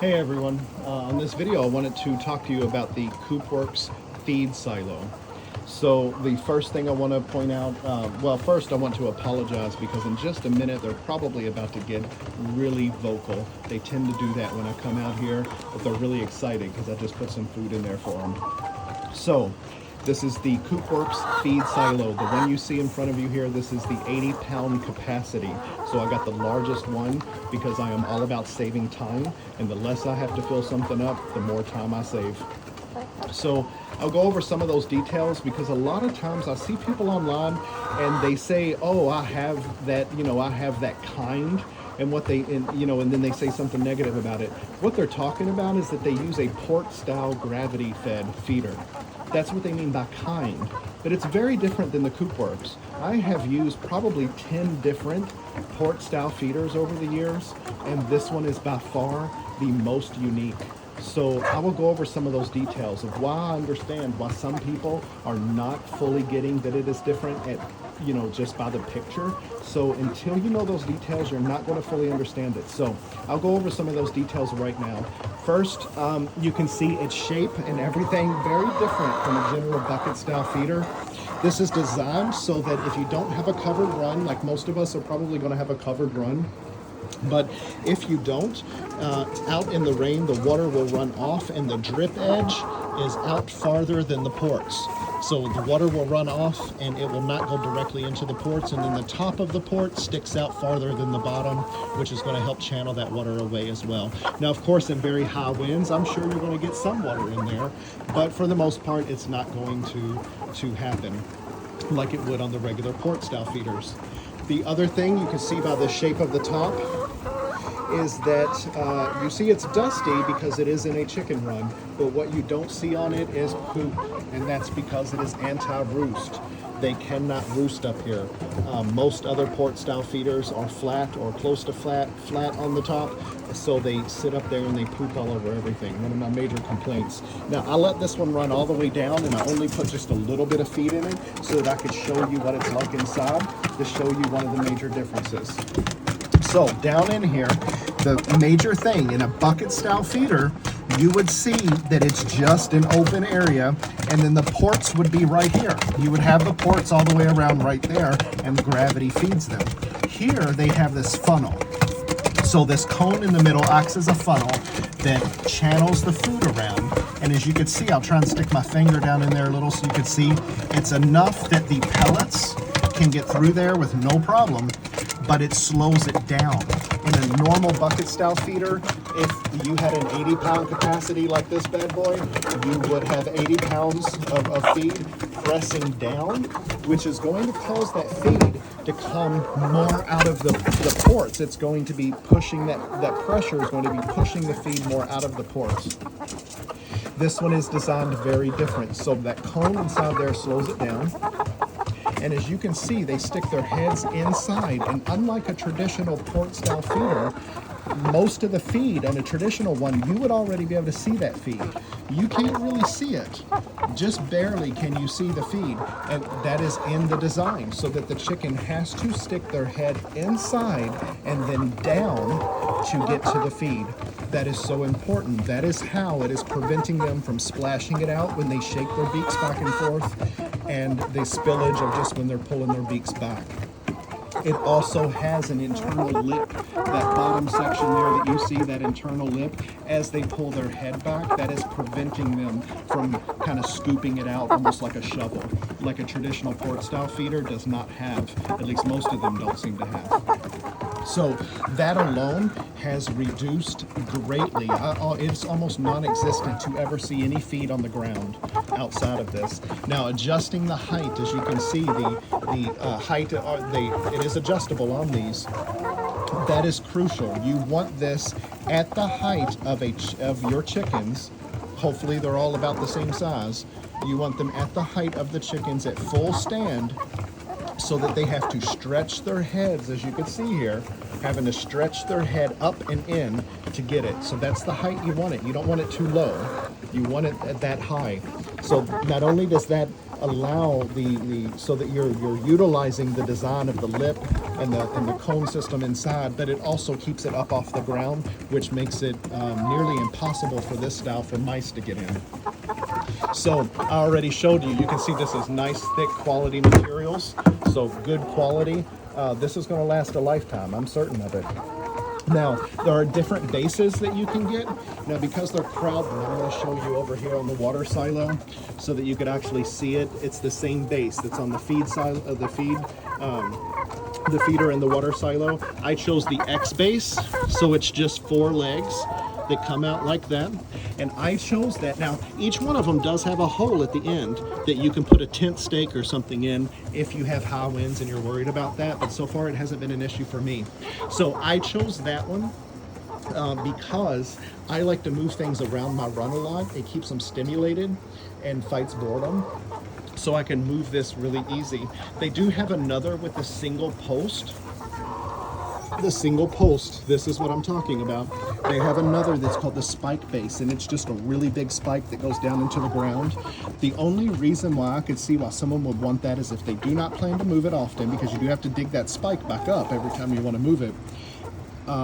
Hey everyone, on this video I wanted to talk to you about the Coopworx feed silo. So the first thing I want to point out, well first I want to apologize because in just a minute they're probably about to get really vocal. They tend to do that when I come out here, but they're really excited because I just put some food in there for them. So this is the Coopworx feed silo. The one you see in front of you here, this is the 80-pound capacity. So I got the largest one because I am all about saving time, and the less I have to fill something up, the more time I save. So I'll go over some of those details because a lot of times I see people online and they say, oh, I have that, I have that kind. And and then they say something negative about it. What they're talking about is that they use a port-style gravity-fed feeder. That's what they mean by kind. But it's very different than the Coopworx. I have used probably 10 different port-style feeders over the years, and this one is by far the most unique. So I will go over some of those details of why I understand why some people are not fully getting that it is different just by the picture. So until you know those details, you're not going to fully understand it. So I'll go over some of those details right now. First, you can see its shape and everything very different from a general bucket style feeder. This is designed so that if you don't have a covered run, like most of us are probably going to have a covered run, but if you don't, out in the rain, the water will run off and the drip edge is out farther than the ports. So the water will run off and it will not go directly into the ports, and then the top of the port sticks out farther than the bottom, which is going to help channel that water away as well. Now, of course, in very high winds, I'm sure you're going to get some water in there, but for the most part, it's not going to happen like it would on the regular port style feeders. The other thing you can see by the shape of the top is that you see it's dusty because it is in a chicken run, but what you don't see on it is poop, and that's because it is anti-roost. They cannot roost up here. Most other port style feeders are flat or close to flat on the top, so they sit up there and they poop all over everything. One of my major complaints. Now I let this one run all the way down and I only put just a little bit of feed in it so that I could show you what it's like inside, to show you one of the major differences. So down in here, the major thing in a bucket style feeder, you would see that it's just an open area, and then the ports would be right here. You would have the ports all the way around right there, and gravity feeds them. Here they have this funnel. So this cone in the middle acts as a funnel that channels the food around. And as you can see, I'll try and stick my finger down in there a little so you can see it's enough that the pellets can get through there with no problem, but it slows it down. In a normal bucket style feeder, if you had an 80-pound capacity like this bad boy, you would have 80 pounds of feed pressing down, which is going to cause that feed to come more out of the ports. It's going to be pushing that pressure is going to be pushing the feed more out of the ports. This one is designed very different. So that cone inside there slows it down. And as you can see, they stick their heads inside. And unlike a traditional port style feeder, most of the feed on a traditional one, you would already be able to see that feed. You can't really see it. Just barely can you see the feed. And that is in the design, so that the chicken has to stick their head inside and then down to get to the feed. That is so important. That is how it is preventing them from splashing it out when they shake their beaks back and forth, and the spillage of just when they're pulling their beaks back. It also has an internal lip. That bottom section there that you see, that internal lip, as they pull their head back, that is preventing them from kind of scooping it out almost like a shovel, like a traditional port style feeder does not have. At least most of them don't seem to have. So that alone has reduced greatly. It's almost non-existent to ever see any feed on the ground outside of this. Now, adjusting the height, as you can see, the height, it is adjustable on these. That is crucial. You want this at the height of your chickens. Hopefully they're all about the same size. You want them at the height of the chickens at full stand, so that they have to stretch their heads, as you can see here, having to stretch their head up and in to get it. So that's the height you want it. You don't want it too low. You want it at that high. So not only does that allow so that you're utilizing the design of the lip and the cone system inside, but it also keeps it up off the ground, which makes it nearly impossible for this style for mice to get in. So I already showed you. You can see this is nice, thick, quality materials. So good quality. This is going to last a lifetime. I'm certain of it. Now, there are different bases that you can get. Now, because they're crowded, I'm going to show you over here on the water silo so that you could actually see it. It's the same base that's on the feed silo, the feeder and the water silo. I chose the X base, so it's just 4 legs that come out like that. And I chose that. Now, each one of them does have a hole at the end that you can put a tent stake or something in if you have high winds and you're worried about that. But so far, it hasn't been an issue for me. So I chose that one because I like to move things around my run a lot. It keeps them stimulated and fights boredom. So I can move this really easy. They do have another with a single post. The single post, this is what I'm talking about. They have another that's called the spike base, and it's just a really big spike that goes down into the ground. The only reason why I could see why someone would want that is if they do not plan to move it often, because you do have to dig that spike back up every time you want to move it.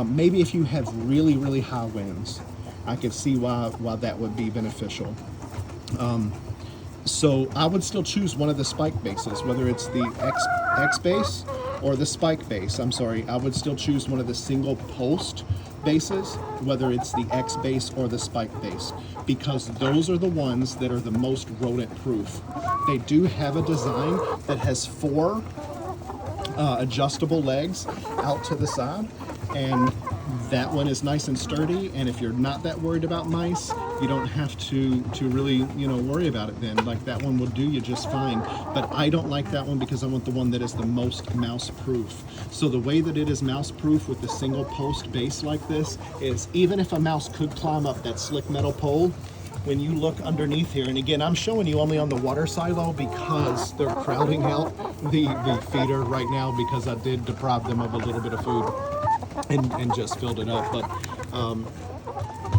Maybe if you have really, really high winds, I could see why that would be beneficial. So I would still choose one of the spike bases, whether it's the X base or the spike base. I'm sorry, I would still choose one of the single post bases, whether it's the X base or the spike base, because those are the ones that are the most rodent proof. They do have a design that has 4 adjustable legs out to the side, and that one is nice and sturdy, and if you're not that worried about mice, you don't have to really, worry about it then. Like, that one will do you just fine. But I don't like that one because I want the one that is the most mouse proof. So the way that it is mouse proof with the single post base like this is, even if a mouse could climb up that slick metal pole, when you look underneath here, and again, I'm showing you only on the water silo because they're crowding out the feeder right now, because I did deprive them of a little bit of food and just filled it up. But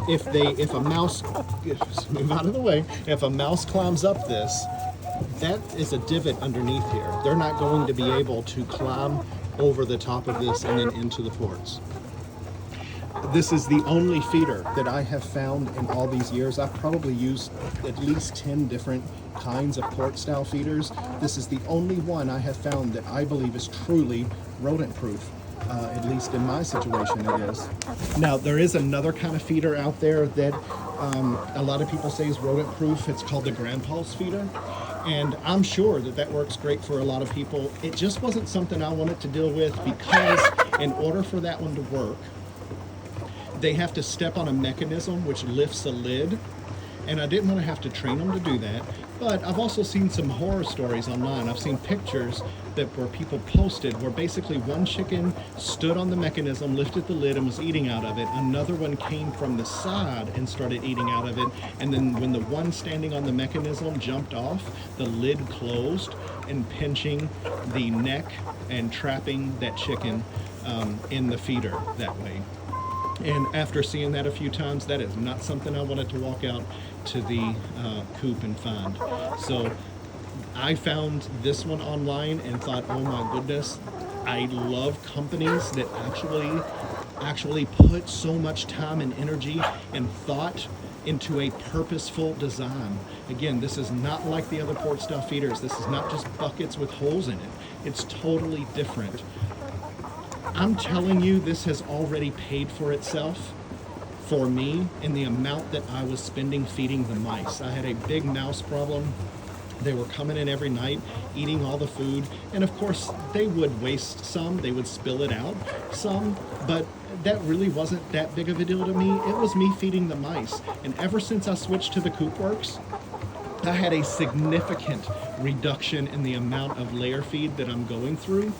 if a mouse, move out of the way, if a mouse climbs up this, that is a divot underneath here. They're not going to be able to climb over the top of this and then into the ports. This is the only feeder that I have found in all these years. I've probably used at least 10 different kinds of port style feeders. This is the only one I have found that I believe is truly rodent proof. At least in my situation it is. Now, there is another kind of feeder out there that a lot of people say is rodent proof. It's called the Grandpa's feeder. And I'm sure that works great for a lot of people. It just wasn't something I wanted to deal with, because in order for that one to work, they have to step on a mechanism which lifts a lid. And I didn't want to have to train them to do that. But I've also seen some horror stories online. I've seen pictures where people posted where basically one chicken stood on the mechanism, lifted the lid, and was eating out of it. Another one came from the side and started eating out of it. And then when the one standing on the mechanism jumped off, the lid closed and pinching the neck and trapping that chicken in the feeder that way. And after seeing that a few times, that is not something I wanted to walk out to the coop and find. So I found this one online and thought, oh my goodness, I love companies that actually put so much time and energy and thought into a purposeful design. Again, this is not like the other port style feeders. This is not just buckets with holes in it. It's totally different. I'm telling you, this has already paid for itself for me in the amount that I was spending feeding the mice. I had a big mouse problem. They were coming in every night, eating all the food, and of course they would waste some, they would spill it out some, but that really wasn't that big of a deal to me. It was me feeding the mice. And ever since I switched to the Coopworx, I had a significant reduction in the amount of layer feed that I'm going through.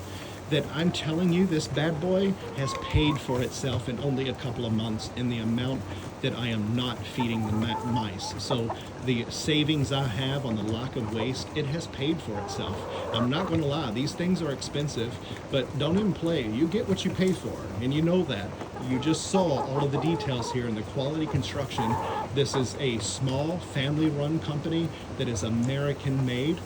that I'm telling you this bad boy has paid for itself in only a couple of months in the amount that I am not feeding the mice. So the savings I have on the lack of waste, it has paid for itself. I'm not going to lie, these things are expensive, but don't even play. You get what you pay for, and you know that. You just saw all of the details here in the quality construction. This is a small family-run company that is American-made,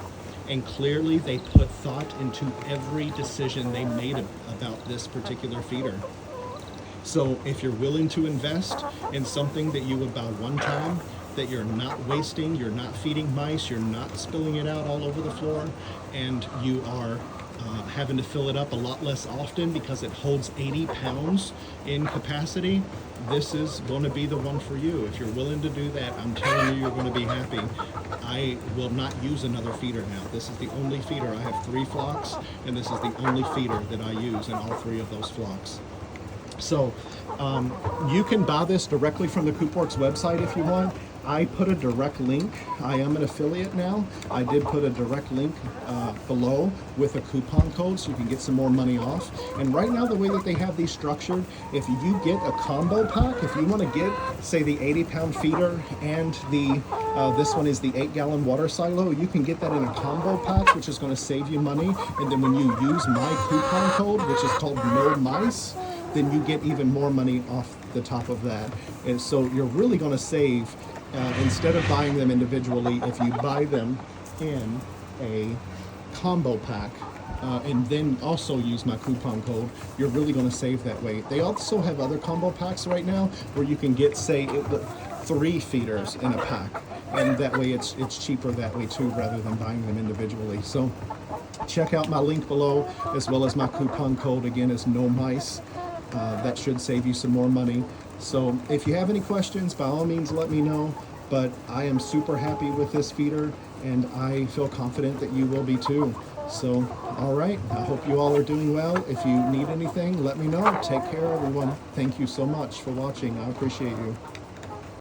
and clearly they put thought into every decision they made about this particular feeder. So if you're willing to invest in something that you would buy one time, that you're not wasting, you're not feeding mice, you're not spilling it out all over the floor, and you are having to fill it up a lot less often because it holds 80 pounds in capacity, this is going to be the one for you. If you're willing to do that, I'm telling you, you're going to be happy. I will not use another feeder now. This is the only feeder. I have 3 flocks, and this is the only feeder that I use in all 3 of those flocks. So you can buy this directly from the Coopworx website if you want. I put a direct link. I am an affiliate now. I did put a direct link below with a coupon code so you can get some more money off. And right now, the way that they have these structured, if you get a combo pack, if you want to get, say, the 80-pound feeder and the this one is the 8-gallon water silo, you can get that in a combo pack, which is going to save you money. And then when you use my coupon code, which is called No Mice, then you get even more money off the top of that. And so you're really going to save instead of buying them individually. If you buy them in a combo pack and then also use my coupon code, you're really going to save that way. They also have other combo packs right now where you can get, say, 3 feeders in a pack, and that way it's cheaper that way too, rather than buying them individually. So check out my link below, as well as my coupon code. Again, is No Mice. That should save you some more money. So if you have any questions, by all means let me know. But I am super happy with this feeder, and I feel confident that you will be too. So, all right, I hope you all are doing well. If you need anything, let me know. Take care, everyone. Thank you so much for watching. I appreciate you.